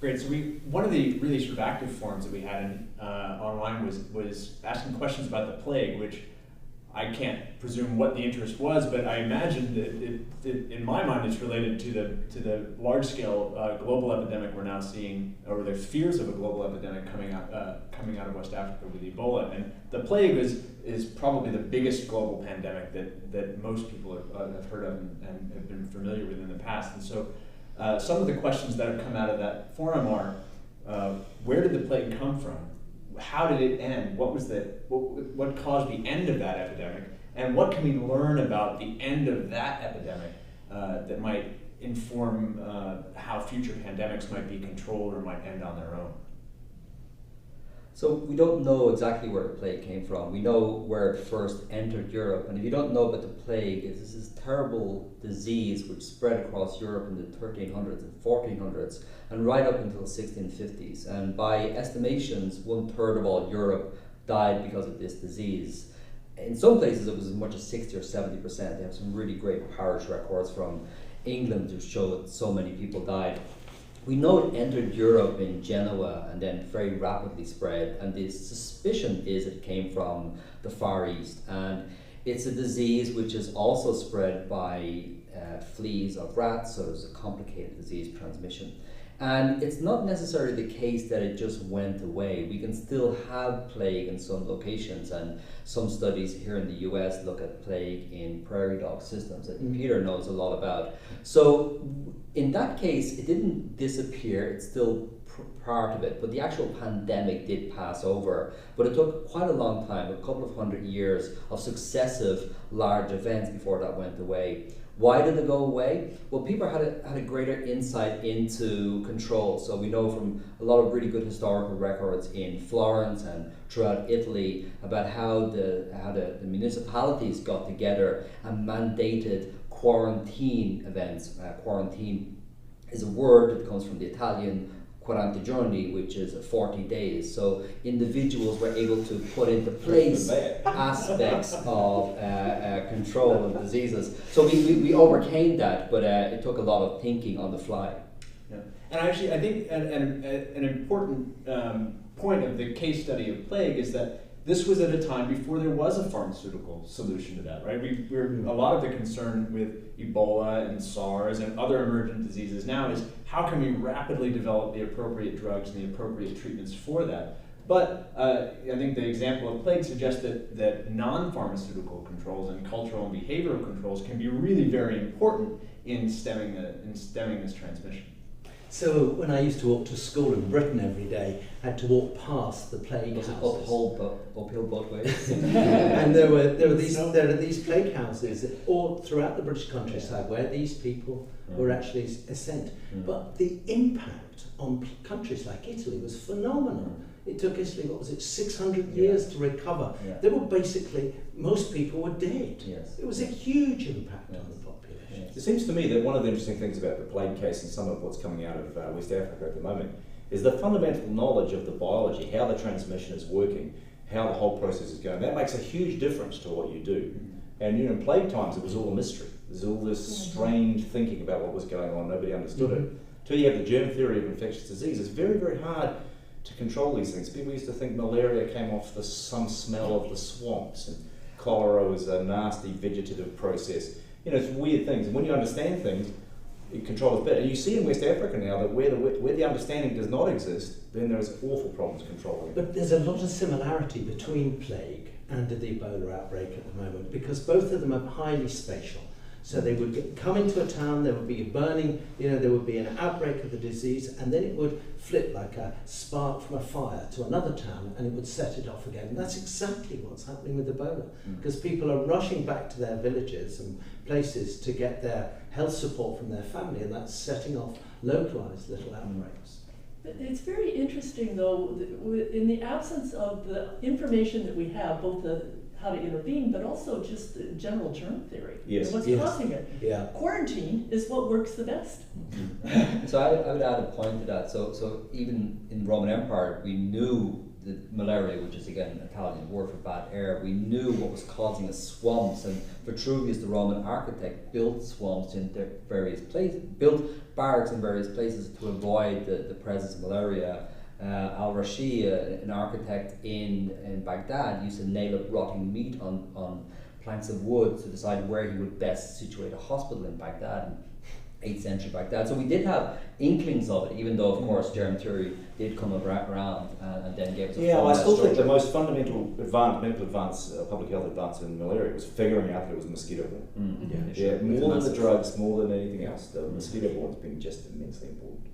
Great. So one of the really sort of active forums that we had online was asking questions about the plague, which I can't presume what the interest was, but I imagine that in my mind it's related to the large scale global epidemic we're now seeing, or the fears of a global epidemic coming out of West Africa with Ebola. And the plague is probably the biggest global pandemic that most people have heard of and have been familiar with in the past. And so some of the questions that have come out of that forum are, where did the plague come from? How did it end? What caused the end of that epidemic? And what can we learn about the end of that epidemic that might inform how future pandemics might be controlled or might end on their own? So we don't know exactly where the plague came from. We know where it first entered Europe. And if you don't know about the plague, it's this terrible disease which spread across Europe in the 1300s and 1400s and right up until the 1650s. And by estimations, 1/3 of all Europe died because of this disease. In some places it was as much as 60 or 70%. They have some really great parish records from England to show that so many people died. We know it entered Europe in Genoa and then very rapidly spread, and the suspicion is it came from the Far East, and it's a disease which is also spread by fleas of rats, so there's a complicated disease transmission. And it's not necessarily the case that it just went away. We can still have plague in some locations, and some studies here in the US look at plague in prairie dog systems that Peter knows a lot about. So in that case, it didn't disappear, it's still part of it, but the actual pandemic did pass over. But it took quite a long time, a couple of 100 years of successive large events before that went away. Why did it go away? Well, people had a greater insight into control. So we know from a lot of really good historical records in Florence and throughout Italy about how the municipalities got together and mandated quarantine events. Quarantine is a word that comes from the Italian 40 giorni, which is 40 days. So individuals were able to put into place aspects of control of diseases. So we overcame that, but it took a lot of thinking on the fly. Yeah. And actually, I think an important point of the case study of plague is that this was at a time before there was a pharmaceutical solution to that, right? A lot of the concern with Ebola and SARS and other emergent diseases now is how can we rapidly develop the appropriate drugs and the appropriate treatments for that. But I think the example of plague suggests that non-pharmaceutical controls and cultural and behavioral controls can be really very important in stemming this transmission. So when I used to walk to school in Britain every day, I had to walk past the plague houses. Uphill both ways. And there are these plague houses all throughout the British countryside where these people were actually sent. But the impact on countries like Italy was phenomenal. It took Italy, 600 years to recover. Yeah. They were basically, most people were dead. Yes. It was a huge impact on the population. It seems to me that one of the interesting things about the plague case and some of what's coming out of West Africa at the moment is the fundamental knowledge of the biology, how the transmission is working, how the whole process is going. That makes a huge difference to what you do. And in plague times, it was all a mystery. There's all this strange thinking about what was going on. Nobody understood it. Till you have the germ theory of infectious disease, it's very, very hard to control these things. People used to think malaria came off some smell of the swamps, and cholera was a nasty vegetative process. It's weird things. And when you understand things, it controls better. And you see in West Africa now that where the understanding does not exist, then there's awful problems controlling it. But there's a lot of similarity between plague and the Ebola outbreak at the moment, because both of them are highly spatial. So they would come into a town, there would be a burning, there would be an outbreak of the disease, and then it would flip like a spark from a fire to another town, and it would set it off again. And that's exactly what's happening with Ebola, because people are rushing back to their villages and places to get their health support from their family, and that's setting off localized little outbreaks. It's very interesting, though, in the absence of the information that we have, both how to intervene, but also just the general germ theory. Yes. And what's causing it. Yeah. Quarantine is what works the best. So I would add a point to that. So even in the Roman Empire, we knew the malaria, which is again an Italian word for bad air, we knew what was causing us swamps, and Vitruvius, the Roman architect, built swamps in various places, built barracks in various places to avoid the presence of malaria. Al-Rashi, an architect in Baghdad, used to nail up rotting meat on planks of wood to decide where he would best situate a hospital in Baghdad, in 8th century Baghdad. So we did have inklings of it, even though, of course, germ theory did come around and then gave us a Yeah, well, I still think the structure. most fundamental medical advance, public health advance in malaria was figuring out that it was mosquito borne. Mm. Yeah. Yeah, It's more than the massive. drugs, more than anything else, the mosquito borne's been just immensely important.